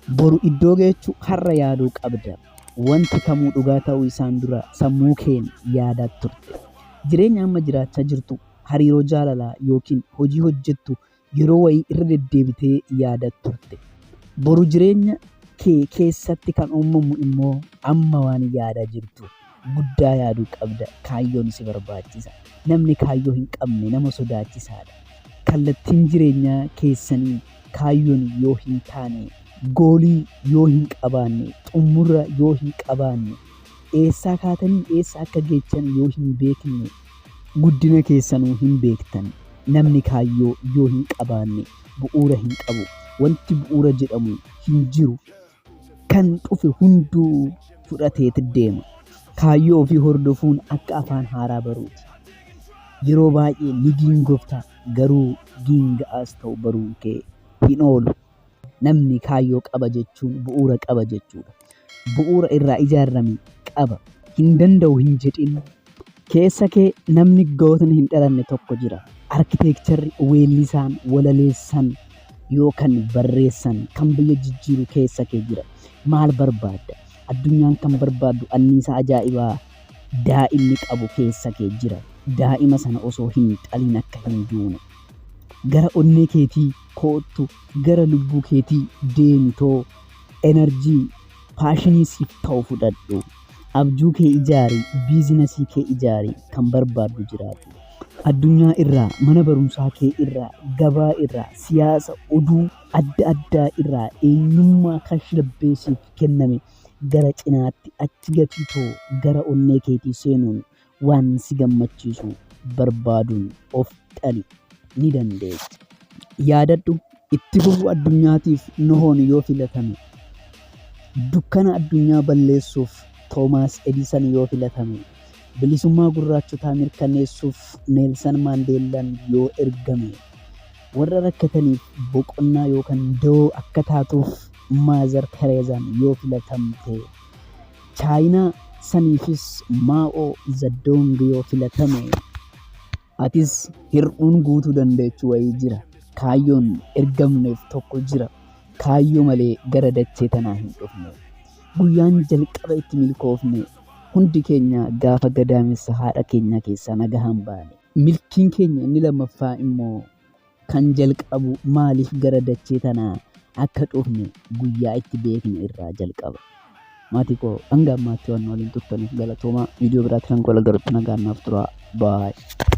Boru iddoo geechuu har'a yaaduu qabda. Wanti kamuu dhugaa ta'uu isaan dura sammuu keen yaadaa turte. Jireenya amma jiraachaa jirtu hariiroo jaalalaa yookiin hojii hojjettu yeroo wayii irra deddeebitee yaadaa turte. Boru jireenya kee keessatti kan uumamu immoo amma waan yaadaa jirtu guddaa yaaduu qabda. Kaayyoon si barbaachisa. Namni kaayyoo hin qabne nama sodaachisaadha. Kallattiin jireenyaa keessanii kaayyoon yoo hin taane, goolii yoo hin qabaanne, xumura yoo hin qabaanne, eessaa kaatanii eessa akka geechan yoo hin beekne, guddina keessanuu hin beektan. Namni kaayyoo yoo hin qabaanne bu'uura hin qabu. Wanti bu'uura jedhamu hin jiru. Kan dhufe hunduu fudhateeti deema. Kaayyoo ofii hordofuun akka afaan haaraa baruuti. Yeroo baay'ee ni giingofta garuu giinga'aas ta'u baruun kee hin oolu. Namni kaayyoo qaba jechuun bu'uura qaba jechuudha. Bu'uura irraa ijaarame qaba. Hin danda'u hin jedhin. Keessa kee namni gootni hin dhalanne tokko jira. Arkiteekcharri weellisaan walaleessan yookaan barreessan kan biyya jijjiiru keessa kee jira. Maal barbaadda? Addunyaan kan barbaaddu anniisaa ajaa'ibaa daa'imni qabu keessa kee jira. Daa'ima sana osoo hin dhalin akka hin duune. Gara onnee keetii koottu, gara lubbuu keetii deemtoo enerjii paashinii siif ta'u fudhadhu. Abjuu kee ijaari, biizinasii kee ijaari, kan barbaaddu jiraatu. Addunyaa irraa, mana barumsaa kee irraa, gabaa irraa, siyaasa, oduu adda addaa irraa eenyummaa kashlabbii siif kenname gara cinaatti achi gatitoo gara onnee keetii seenuun waan si gammachiisu barbaaduun of dhali ni dandeessa. Yaadadhu itti fufuu addunyaatiif Nohoon yoo filatame, dukkana addunyaa balleessuuf Toomaas Edisan yoo filatame, bilisummaa gurraachotaa mirkaneessuuf Neelsan Maandeellaan yoo ergame, warra rakkataniif boqonnaa yookaan da'oo akka taatuuf Maazar Tereezaan yoo filatamte, Chaayinaa saniifis Maa'oo Zaddoong yoo filatame, atis hir'uun guutuu dandeechuu wayii jira. Kaayyoon ergamneef tokko jira. Kaayyoo malee gara dachee tanaa hin dhufne. Guyyaan jalqaba itti milkoofne hundi keenya gaafa gadaamessa haadha keenya keessaa nagahaan baane. Milkiin keenya inni lammaffaa immoo kan jalqabu maaliif gara dachee tanaa akka dhufne guyyaa itti beekne irraa jalqaba. Maatii koo hanga ammaatti waan waliin turtaniif galatoomaa. Viidiyoo biraatti kan gola garutti nagaan naaf turaa. Baay'ee.